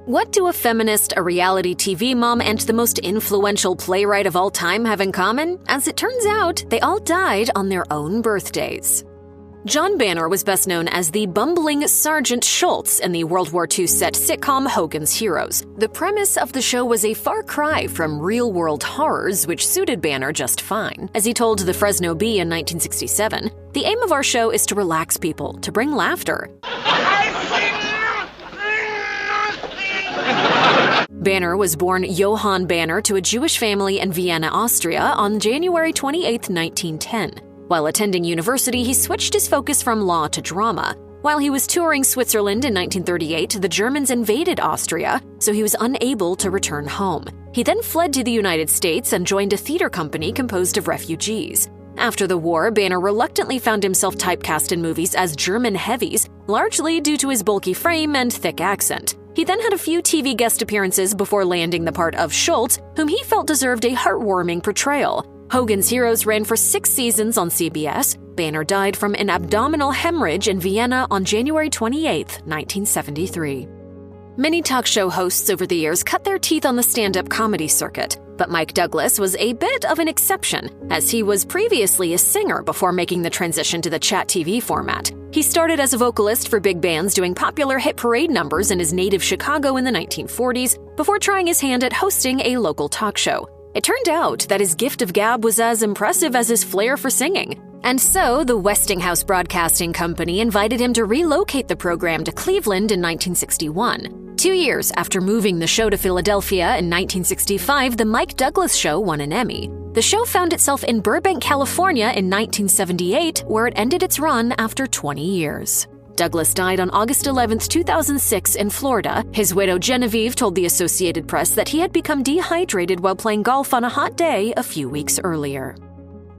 What do a feminist, a reality TV mom, and the most influential playwright of all time have in common? As it turns out, they all died on their own birthdays. John Banner was best known as the bumbling Sergeant Schultz in the World War II set sitcom Hogan's Heroes. The premise of the show was a far cry from real-world horrors, which suited Banner just fine. As he told the Fresno Bee in 1967, "The aim of our show is to relax people, to bring laughter." Banner was born Johann Banner to a Jewish family in Vienna, Austria on January 28, 1910. While attending university, he switched his focus from law to drama. While he was touring Switzerland in 1938, the Germans invaded Austria, so he was unable to return home. He then fled to the United States and joined a theater company composed of refugees. After the war, Banner reluctantly found himself typecast in movies as German heavies, largely due to his bulky frame and thick accent. He then had a few TV guest appearances before landing the part of Schultz, whom he felt deserved a heartwarming portrayal. Hogan's Heroes ran for 6 seasons on CBS. Banner died from an abdominal hemorrhage in Vienna on January 28, 1973. Many talk show hosts over the years cut their teeth on the stand-up comedy circuit, but Mike Douglas was a bit of an exception, as he was previously a singer before making the transition to the chat TV format. He started as a vocalist for big bands doing popular hit parade numbers in his native Chicago in the 1940s, before trying his hand at hosting a local talk show. It turned out that his gift of gab was as impressive as his flair for singing. And so, the Westinghouse Broadcasting Company invited him to relocate the program to Cleveland in 1961. 2 years after moving the show to Philadelphia in 1965, The Mike Douglas Show won an Emmy. The show found itself in Burbank, California in 1978, where it ended its run after 20 years. Douglas died on August 11, 2006 in Florida. His widow Genevieve told the Associated Press that he had become dehydrated while playing golf on a hot day a few weeks earlier.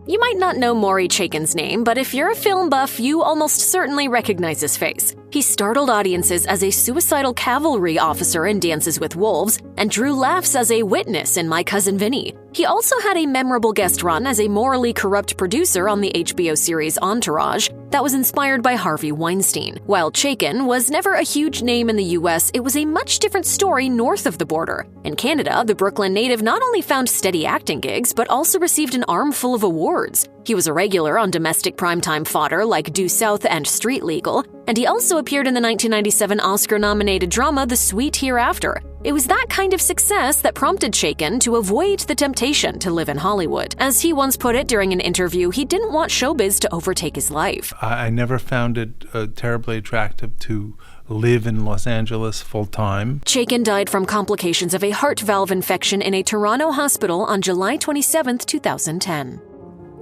You might not know Maury Chakin's name, but if you're a film buff, you almost certainly recognize his face. He startled audiences as a suicidal cavalry officer in Dances with Wolves and drew laughs as a witness in My Cousin Vinny. He also had a memorable guest run as a morally corrupt producer on the HBO series Entourage that was inspired by Harvey Weinstein. While Chakin was never a huge name in the US, it was a much different story north of the border. In Canada, the Brooklyn native not only found steady acting gigs, but also received an armful of awards. He was a regular on domestic primetime fodder like Due South and Street Legal, and he also appeared in the 1997 Oscar-nominated drama The Sweet Hereafter. It was that kind of success that prompted Chakin to avoid the temptation to live in Hollywood. As he once put it during an interview, he didn't want showbiz to overtake his life. I never found it terribly attractive to live in Los Angeles full-time. Chakin died from complications of a heart valve infection in a Toronto hospital on July 27, 2010.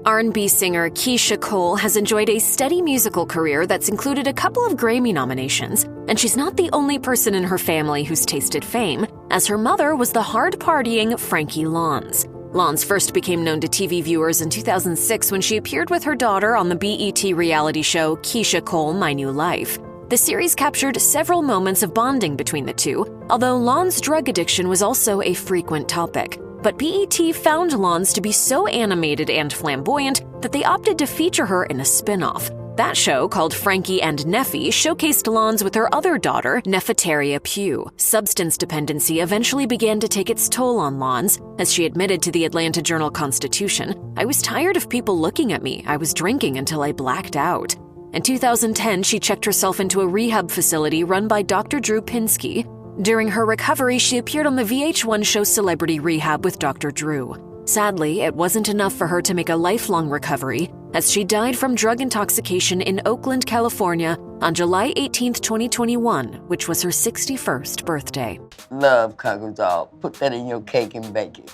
R&B singer Keyshia Cole has enjoyed a steady musical career that's included a couple of Grammy nominations, and she's not the only person in her family who's tasted fame, as her mother was the hard-partying Frankie Lons. Lons first became known to TV viewers in 2006 when she appeared with her daughter on the BET reality show Keyshia Cole: My New Life. The series captured several moments of bonding between the two, although Lons' drug addiction was also a frequent topic. But BET found Lons to be so animated and flamboyant that they opted to feature her in a spin-off. That show, called Frankie and Neffy, showcased Lons with her other daughter, Nefertaria Pugh. Substance dependency eventually began to take its toll on Lons. As she admitted to the Atlanta Journal-Constitution, "I was tired of people looking at me. I was drinking until I blacked out." In 2010, she checked herself into a rehab facility run by Dr. Drew Pinsky. During her recovery, she appeared on the VH1 show Celebrity Rehab with Dr. Drew. Sadly, it wasn't enough for her to make a lifelong recovery, as she died from drug intoxication in Oakland, California on July 18, 2021, which was her 61st birthday. Love conquers all. Put that in your cake and bake it.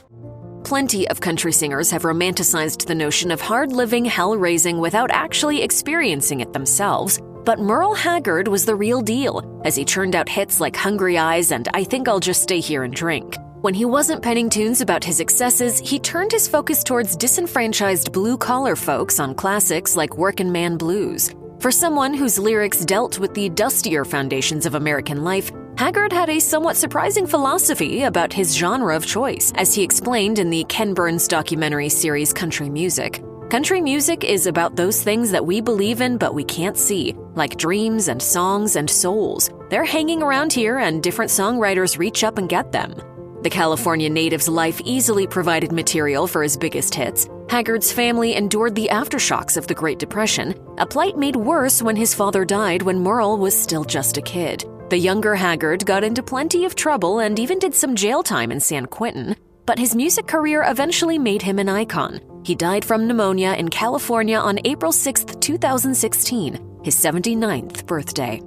Plenty of country singers have romanticized the notion of hard living, hell-raising without actually experiencing it themselves. But Merle Haggard was the real deal, as he churned out hits like Hungry Eyes and I Think I'll Just Stay Here and Drink. When he wasn't penning tunes about his excesses, he turned his focus towards disenfranchised blue-collar folks on classics like Workin' Man Blues. For someone whose lyrics dealt with the dustier foundations of American life, Haggard had a somewhat surprising philosophy about his genre of choice, as he explained in the Ken Burns documentary series Country Music. Country music is about those things that we believe in but we can't see, like dreams and songs and souls. They're hanging around here and different songwriters reach up and get them. The California native's life easily provided material for his biggest hits. Haggard's family endured the aftershocks of the Great Depression, a plight made worse when his father died when Merle was still just a kid. The younger Haggard got into plenty of trouble and even did some jail time in San Quentin, but his music career eventually made him an icon. He died from pneumonia in California on April 6, 2016, his 79th birthday.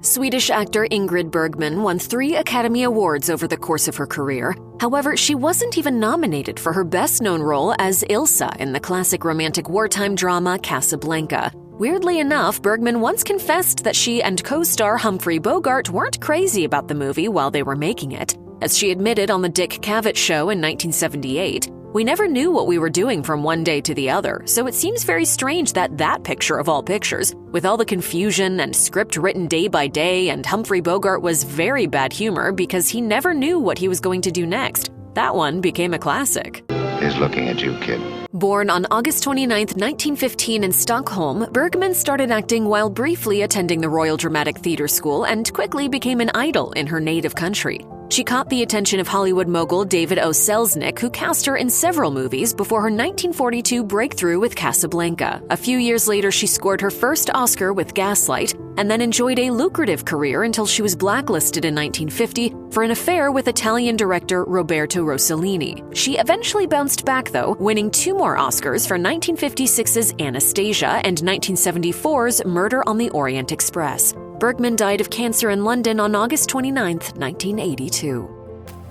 Swedish actor Ingrid Bergman won 3 Academy Awards over the course of her career. However, she wasn't even nominated for her best-known role as Ilsa in the classic romantic wartime drama Casablanca. Weirdly enough, Bergman once confessed that she and co-star Humphrey Bogart weren't crazy about the movie while they were making it. As she admitted on The Dick Cavett Show in 1978, "We never knew what we were doing from one day to the other, so it seems very strange that that picture of all pictures, with all the confusion and script written day by day, and Humphrey Bogart was very bad humor because he never knew what he was going to do next. That one became a classic." He's looking at you, kid. Born on August 29, 1915 in Stockholm, Bergman started acting while briefly attending the Royal Dramatic Theatre School and quickly became an idol in her native country. She caught the attention of Hollywood mogul David O. Selznick, who cast her in several movies before her 1942 breakthrough with Casablanca. A few years later, she scored her first Oscar with Gaslight, and then enjoyed a lucrative career until she was blacklisted in 1950 for an affair with Italian director Roberto Rossellini. She eventually bounced back, though, winning 2 more Oscars for 1956's Anastasia and 1974's Murder on the Orient Express. Bergman died of cancer in London on August 29, 1982.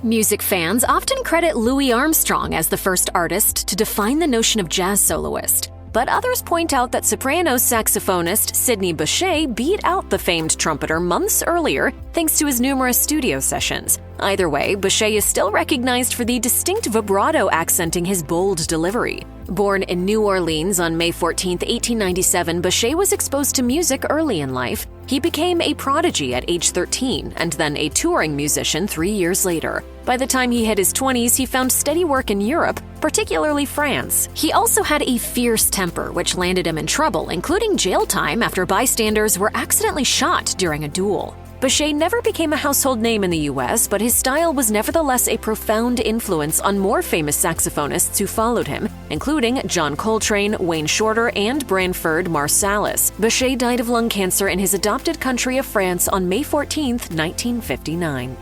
Music fans often credit Louis Armstrong as the first artist to define the notion of jazz soloist. But others point out that soprano saxophonist Sidney Bechet beat out the famed trumpeter months earlier thanks to his numerous studio sessions. Either way, Bechet is still recognized for the distinct vibrato accenting his bold delivery. Born in New Orleans on May 14, 1897, Bechet was exposed to music early in life. He became a prodigy at age 13 and then a touring musician 3 years later. By the time he hit his 20s, he found steady work in Europe, particularly France. He also had a fierce temper, which landed him in trouble, including jail time after bystanders were accidentally shot during a duel. Bechet never became a household name in the US, but his style was nevertheless a profound influence on more famous saxophonists who followed him, including John Coltrane, Wayne Shorter, and Branford Marsalis. Bechet died of lung cancer in his adopted country of France on May 14, 1959.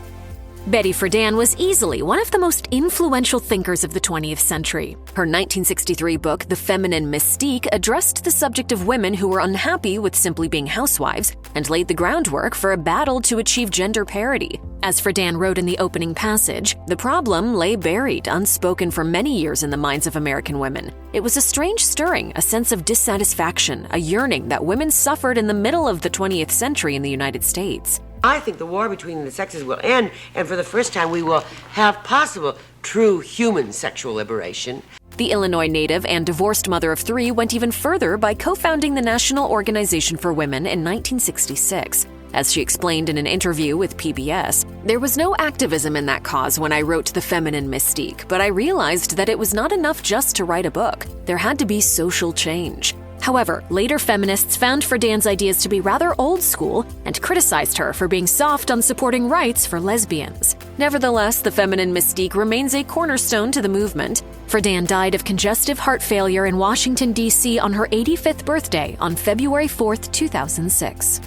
Betty Friedan was easily one of the most influential thinkers of the 20th century. Her 1963 book, The Feminine Mystique, addressed the subject of women who were unhappy with simply being housewives and laid the groundwork for a battle to achieve gender parity. As Friedan wrote in the opening passage, the problem lay buried, unspoken for many years in the minds of American women. It was a strange stirring, a sense of dissatisfaction, a yearning that women suffered in the middle of the 20th century in the United States. I think the war between the sexes will end, and for the first time we will have possible true human sexual liberation. The Illinois native and divorced mother of 3 went even further by co-founding the National Organization for Women in 1966. As she explained in an interview with PBS, "There was no activism in that cause when I wrote The Feminine Mystique, but I realized that it was not enough just to write a book. There had to be social change." However, later feminists found Friedan's ideas to be rather old school and criticized her for being soft on supporting rights for lesbians. Nevertheless, The Feminine Mystique remains a cornerstone to the movement. Friedan died of congestive heart failure in Washington, D.C. on her 85th birthday on February 4, 2006.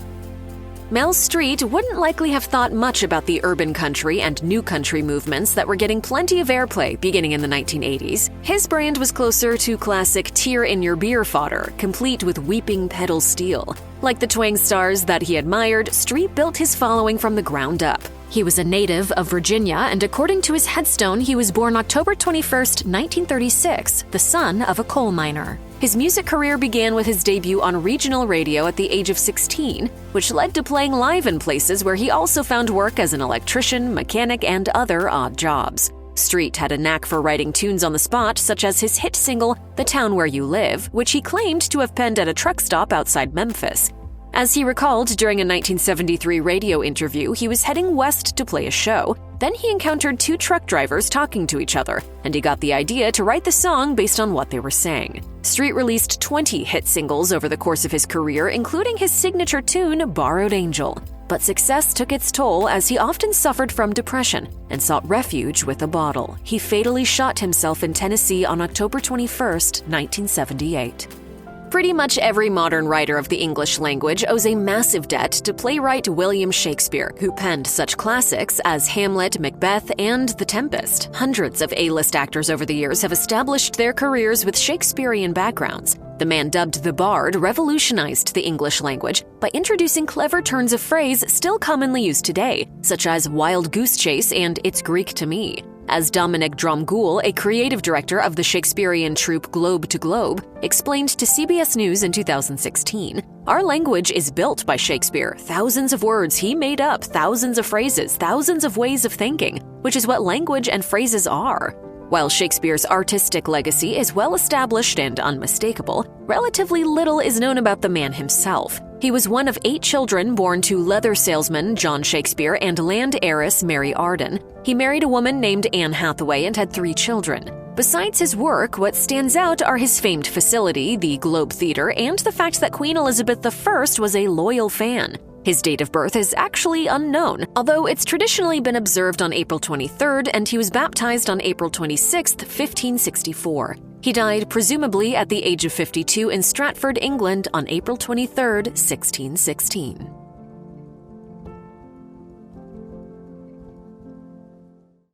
Mel Street wouldn't likely have thought much about the urban country and new country movements that were getting plenty of airplay beginning in the 1980s. His brand was closer to classic tear-in-your-beer fodder, complete with weeping pedal steel. Like the twang stars that he admired, Street built his following from the ground up. He was a native of Virginia, and according to his headstone, he was born October 21, 1936, the son of a coal miner. His music career began with his debut on regional radio at the age of 16, which led to playing live in places where he also found work as an electrician, mechanic, and other odd jobs. Street had a knack for writing tunes on the spot, such as his hit single, The Town Where You Live, which he claimed to have penned at a truck stop outside Memphis. As he recalled during a 1973 radio interview, he was heading west to play a show. Then he encountered two truck drivers talking to each other, and he got the idea to write the song based on what they were saying. Street released 20 hit singles over the course of his career, including his signature tune, Borrowed Angel. But success took its toll as he often suffered from depression and sought refuge with a bottle. He fatally shot himself in Tennessee on October 21, 1978. Pretty much every modern writer of the English language owes a massive debt to playwright William Shakespeare, who penned such classics as Hamlet, Macbeth, and The Tempest. Hundreds of A-list actors over the years have established their careers with Shakespearean backgrounds. The man dubbed the Bard revolutionized the English language by introducing clever turns of phrase still commonly used today, such as wild goose chase and it's Greek to me. As Dominic Dromgoole, a creative director of the Shakespearean troupe Globe to Globe, explained to CBS News in 2016, "Our language is built by Shakespeare. Thousands of words he made up, thousands of phrases, thousands of ways of thinking, which is what language and phrases are." While Shakespeare's artistic legacy is well established and unmistakable, relatively little is known about the man himself. He was one of 8 children born to leather salesman John Shakespeare and land heiress Mary Arden. He married a woman named Anne Hathaway and had 3 children. Besides his work, what stands out are his famed facility, the Globe Theatre, and the fact that Queen Elizabeth I was a loyal fan. His date of birth is actually unknown, although it's traditionally been observed on April 23rd, and he was baptized on April 26, 1564. He died presumably at the age of 52 in Stratford, England on April 23, 1616.